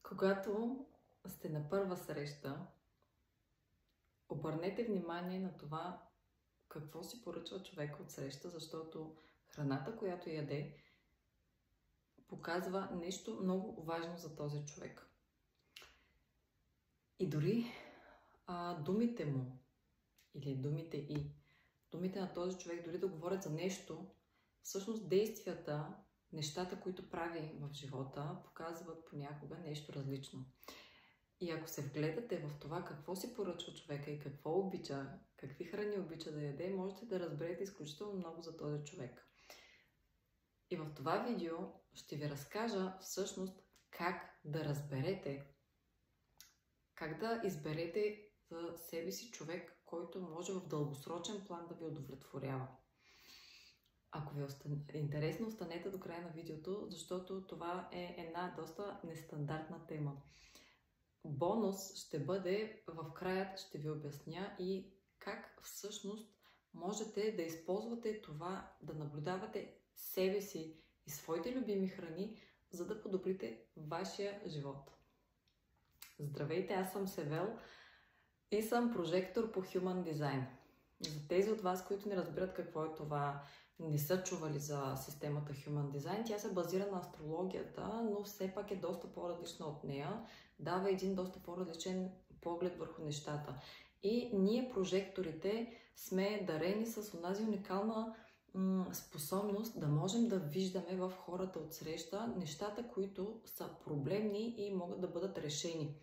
Когато сте на първа среща, обърнете внимание на това какво си поръчва човека от среща, защото храната, която яде, показва нещо много важно за този човек. И дори думите му или думите на този човек, дори да говорят за нещо, всъщност действията, нещата, които прави в живота, показват понякога нещо различно. И ако се вгледате в това какво си поръчва човека и какво обича, какви храни обича да яде, можете да разберете изключително много за този човек. И в това видео ще ви разкажа всъщност как да разберете, как да изберете за себе си човек, който може в дългосрочен план да ви удовлетворява. Ако ви е интересно, останете до края на видеото, защото това е една доста нестандартна тема. Бонус ще бъде в края, ще ви обясня и как всъщност можете да използвате това, да наблюдавате себе си и своите любими храни, за да подобрите вашия живот. Здравейте, аз съм Севел и съм прожектор по Human Design. За тези от вас, които не разбират какво е това, не са чували за системата Human Design, тя се базира на астрологията, но все пак е доста по-различна от нея. Дава един доста по-различен поглед върху нещата. И ние, прожекторите, сме дарени с онази уникална способност да можем да виждаме в хората от среща нещата, които са проблемни и могат да бъдат решени.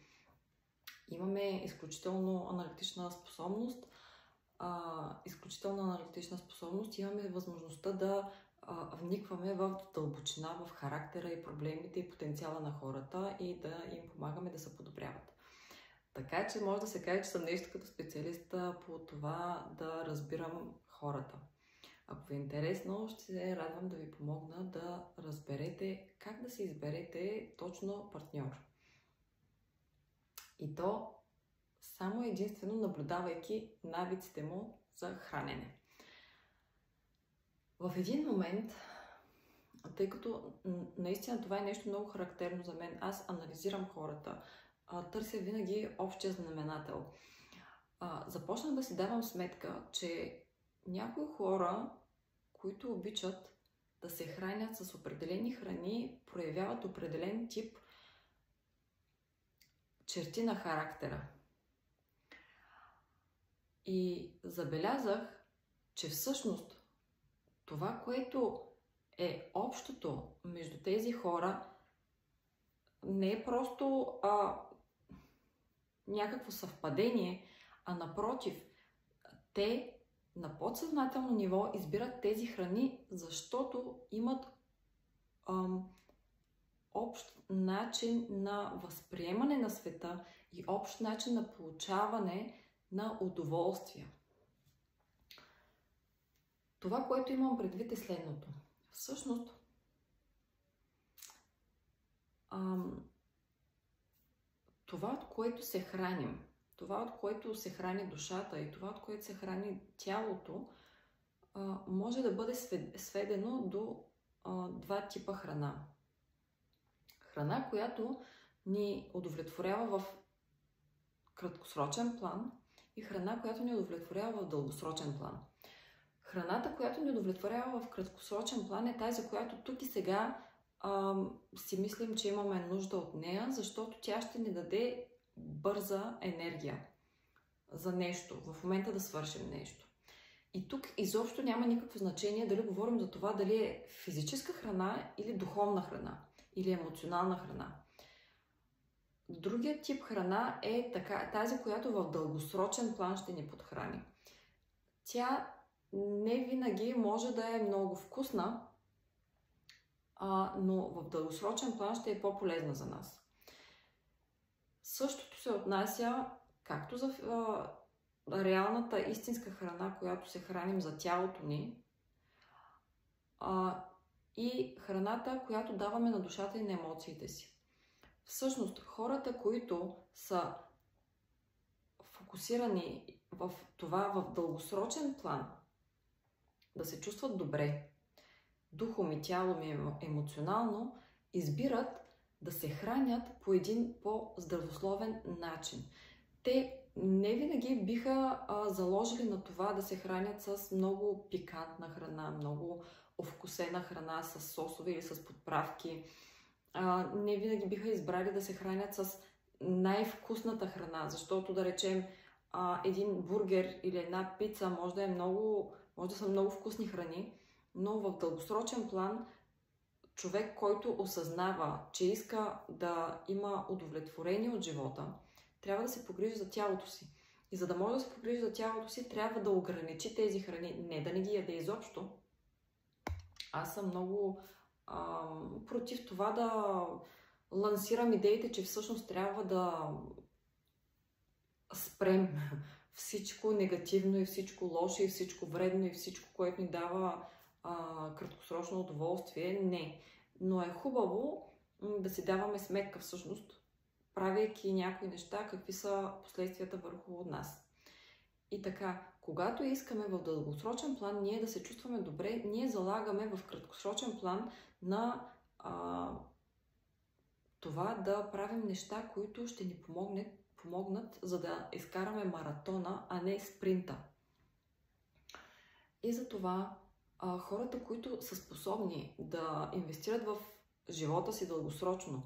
Имаме изключително аналитична способност. Имаме възможността да вникваме в дълбочина, в характера и проблемите и потенциала на хората и да им помагаме да се подобряват. Така че може да се каже, че съм нещо като специалист по това да разбирам хората. Ако ви е интересно, ще се радвам да ви помогна да разберете как да се изберете точно партньор. И то само единствено наблюдавайки навиците му за хранене. В един момент, тъй като наистина това е нещо много характерно за мен, аз анализирам хората, търся винаги общия знаменател. Започнах да си давам сметка, че някои хора, които обичат да се хранят с определени храни, проявяват определен тип черти на характера. И забелязах, че всъщност това, което е общото между тези хора, не е просто някакво съвпадение, а напротив, те на подсъзнателно ниво избират тези храни, защото имат общ начин на възприемане на света и общ начин на получаване на удоволствие. Това, което имам предвид е следното. Всъщност, това, от което се храним, това, от което се храни душата и това, от което се храни тялото, може да бъде сведено до два типа храна. Храна, която ни удовлетворява в краткосрочен план и храна, която ни удовлетворява в дългосрочен план. Храната, която ни удовлетворява в краткосрочен план, е тази, която тук и сега си мислим, че имаме нужда от нея, защото тя ще ни даде бърза енергия за нещо, в момента да свършим нещо. И тук изобщо няма никакво значение дали говорим за това дали е физическа храна или духовна храна, или емоционална храна. Другият тип храна е тази, която в дългосрочен план ще ни подхрани. Тя не винаги може да е много вкусна, но в дългосрочен план ще е по-полезна за нас. Същото се отнася както за реалната истинска храна, която се храним за тялото ни, и храната, която даваме на душата и на емоциите си. Всъщност, хората, които са фокусирани в това в дългосрочен план, да се чувстват добре, духом и тялом и емоционално, избират да се хранят по един по-здравословен начин. Те не винаги биха заложили на това да се хранят с много пикантна храна, много овкусена храна с сосове или с подправки. Не винаги биха избрали да се хранят с най-вкусната храна, защото, да речем, един бургер или една пица може да са много вкусни храни, но в дългосрочен план човек, който осъзнава, че иска да има удовлетворение от живота, трябва да се погрижи за тялото си. И за да може да се погрижи за тялото си, трябва да ограничи тези храни, не да не ги яде изобщо. Аз съм много против това да лансирам идеите, че всъщност трябва да спрем всичко негативно и всичко лошо и всичко вредно и всичко, което ни дава краткосрочно удоволствие. Не. Но е хубаво да си даваме сметка всъщност, правейки някои неща, какви са последствията върху нас. И така, когато искаме в дългосрочен план ние да се чувстваме добре, ние залагаме в краткосрочен план на това да правим неща, които ще ни помогнат, за да изкараме маратона, а не спринта. И затова хората, които са способни да инвестират в живота си дългосрочно,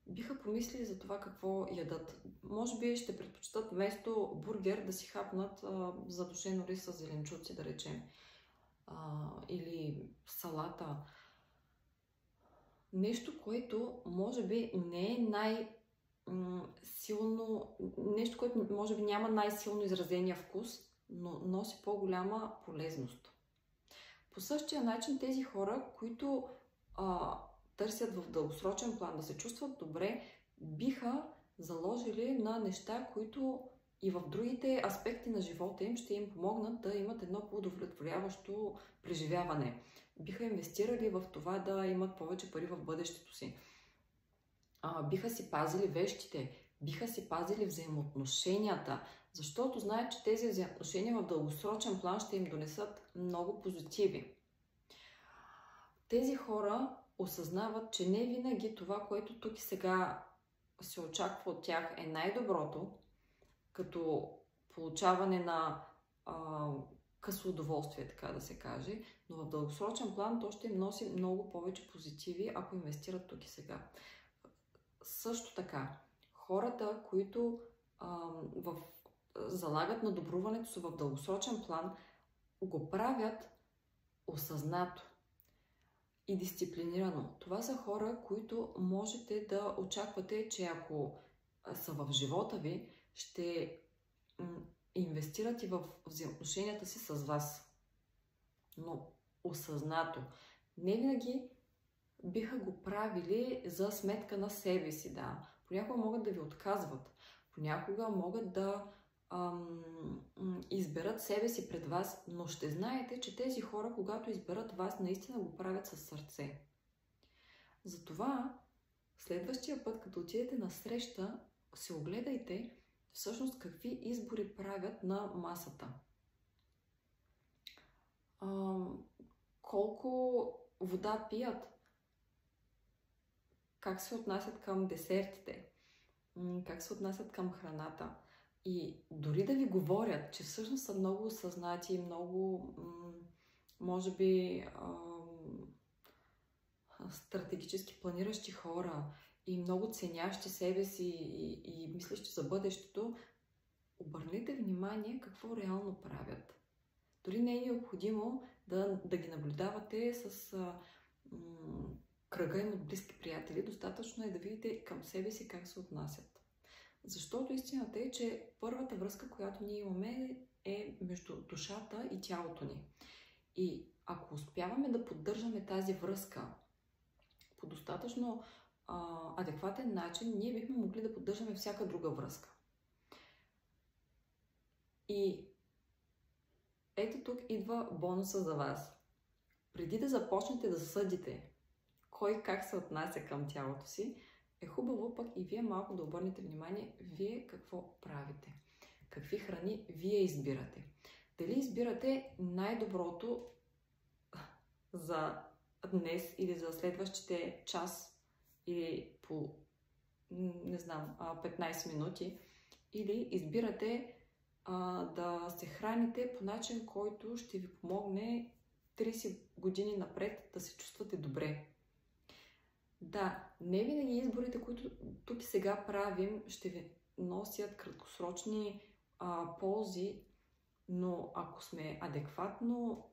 биха помислили за това какво ядат. Може би ще предпочитат вместо бургер да си хапнат задушено рис с зеленчуци, да речем. Или салата. Нещо, което може би не е най-силно, нещо, което може би няма най-силно изразения вкус, но носи по-голяма полезност. По същия начин тези хора, които търсят в дългосрочен план да се чувстват добре, биха заложили на неща, които и в другите аспекти на живота им ще им помогнат да имат едно по-удовлетворяващо преживяване. Биха инвестирали в това да имат повече пари в бъдещето си. Биха си пазили вещите, биха си пазили взаимоотношенията, защото знаят, че тези взаимоотношения в дългосрочен план ще им донесат много позитиви. Тези хора осъзнават, че не винаги това, което тук и сега се очаква от тях, е най-доброто, като получаване на късо удоволствие, така да се каже, но в дългосрочен план то ще им носи много повече позитиви, ако инвестират тук и сега. Също така, хората, които залагат на добруването си в дългосрочен план, го правят осъзнато и дисциплинирано. Това са хора, които можете да очаквате, че ако са в живота ви, ще инвестират и в взаимоотношенията си с вас. Но осъзнато. Не винаги биха го правили за сметка на себе си, да. Понякога могат да ви отказват. Понякога могат да изберат себе си пред вас, но ще знаете, че тези хора, когато изберат вас, наистина го правят със сърце. Затова, следващия път, като отидете на среща, се огледайте всъщност какви избори правят на масата. Колко вода пият, как се отнасят към десертите, как се отнасят към храната. И дори да ви говорят, че всъщност са много осъзнати, много, може би, стратегически планиращи хора и много ценящи себе си и мислещи за бъдещето, обърнете внимание какво реално правят. Дори не е необходимо да ги наблюдавате с кръга им от близки приятели. Достатъчно е да видите към себе си как се отнасят. Защото истината е, че първата връзка, която ние имаме, е между душата и тялото ни. И ако успяваме да поддържаме тази връзка по достатъчно адекватен начин, ние бихме могли да поддържаме всяка друга връзка. И ето тук идва бонуса за вас. Преди да започнете да съдите кой как се отнася към тялото си, е хубаво пък и вие малко да обърнете внимание, вие какво правите, какви храни вие избирате. Дали избирате най-доброто за днес или за следващите час или по, не знам, 15 минути, или избирате да се храните по начин, който ще ви помогне 30 години напред да се чувствате добре. Да, не винаги изборите, които тук и сега правим, ще ви носят краткосрочни ползи, но ако сме адекватно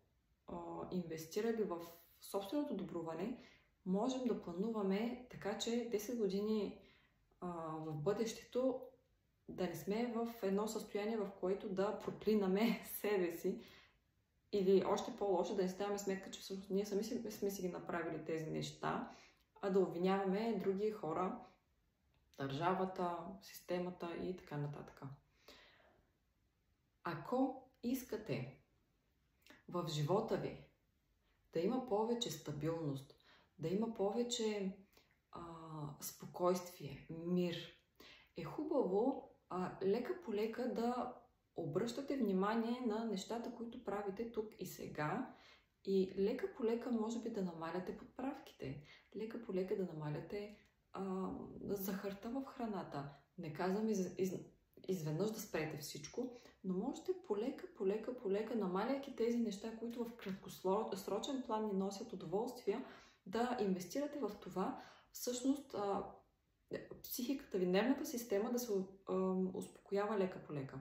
инвестирали в собственото добруване, можем да плануваме така, че 10 години в бъдещето да не сме в едно състояние, в което да проклинаме себе си, или още по-лошо да не ставаме сметка, че всъщност ние сами сме си ги направили тези неща, а да обвиняваме други хора, държавата, системата и така нататък. Ако искате в живота ви да има повече стабилност, да има повече спокойствие, мир, е хубаво лека по лека да обръщате внимание на нещата, които правите тук и сега, и лека по лека може би да намаляте подправките, лека по лека да намаляте захарта в храната. Не казвам изведнъж да спрете всичко, но можете полека, намаляйки тези неща, които в краткосрочен план ни носят удоволствия, да инвестирате в това, всъщност психиката ви, нервната система да се успокоява лека по лека.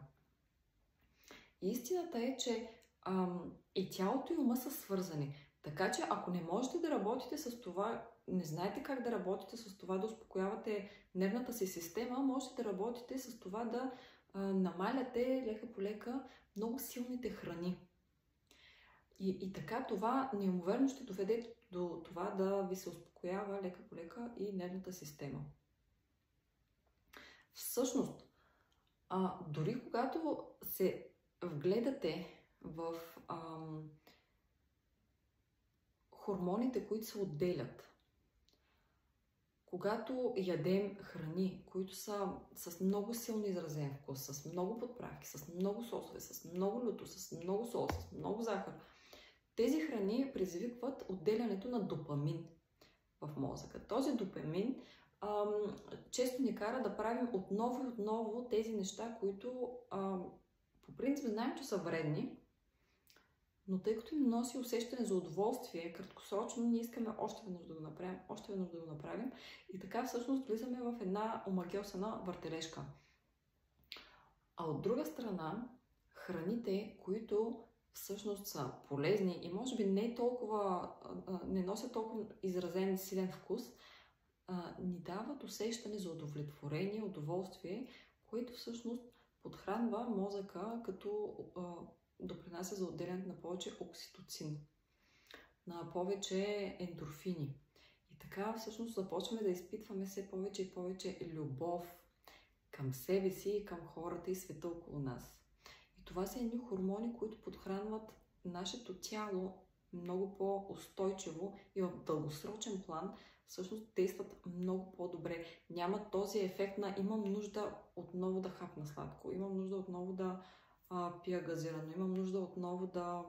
Истината е, че и тялото и ума са свързани. Така че ако не можете да работите с това, не знаете как да работите с това, да успокоявате нервната си система, можете да работите с това да намаляте лека по лека много силните храни. И така това неимоверно ще доведе до това да ви се успокоява лека по лека и нервната система. Всъщност, дори когато се вгледате в хормоните, които се отделят, когато ядем храни, които са с много силно изразен вкус, с много подправки, с много сосове, с много люто, с много сол, с много захар, тези храни предизвикват отделянето на допамин в мозъка. Този допамин често ни кара да правим отново и отново тези неща, които по принцип знаем, че са вредни, но тъй като им носи усещане за удоволствие, краткосрочно, ние искаме още веднъж да го направим, и така всъщност влизаме в една омагьосана въртележка. А от друга страна, храните, които всъщност са полезни и може би не носят толкова изразен силен вкус, ни дават усещане за удовлетворение, удоволствие, което всъщност подхранва мозъка, като допринася за отделянето на повече окситоцин, на повече ендорфини. И така всъщност започваме да изпитваме все повече и повече любов към себе си и към хората и света около нас. И това са едни хормони, които подхранват нашето тяло много по-устойчиво и в дългосрочен план всъщност действат много по-добре. Няма този ефект на имам нужда отново да хапна сладко, имам нужда отново да пия газирано, имам нужда отново да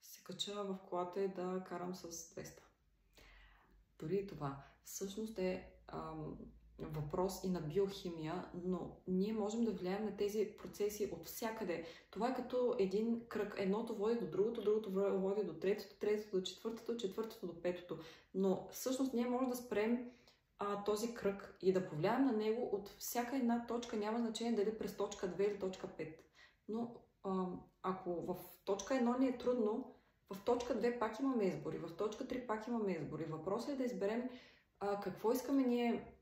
се кача в колата и да карам с 200. Дори и това всъщност е въпрос и на биохимия, но ние можем да влияем на тези процеси от всякъде. Това е като един кръг. Едното води до другото, другото води до третото, третото до четвъртото, четвъртото до петото. Но всъщност ние можем да спрем този кръг и да повлияем на него от всяка една точка, няма значение дали през точка 2 или точка 5. Но ако в точка 1 ни е трудно, в точка 2 пак имаме избори, в точка 3 пак имаме избори. Въпросът е да изберем какво искаме ние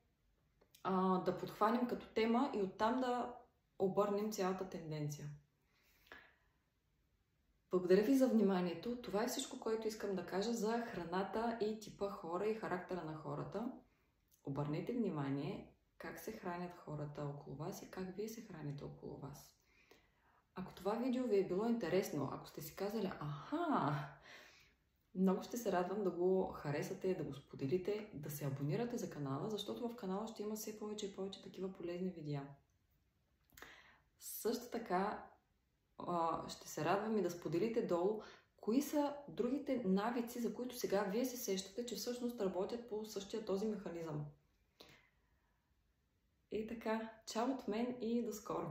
да подхванем като тема и оттам да обърнем цялата тенденция. Благодаря ви за вниманието. Това е всичко, което искам да кажа за храната и типа хора и характера на хората. Обърнете внимание как се хранят хората около вас и как вие се храните около вас. Ако това видео ви е било интересно, ако сте си казали много ще се радвам да го харесате, да го споделите, да се абонирате за канала, защото в канала ще има все повече и повече такива полезни видеа. Също така ще се радвам и да споделите долу кои са другите навици, за които сега вие се сещате, че всъщност работят по същия този механизъм. И така, чао от мен и до скоро!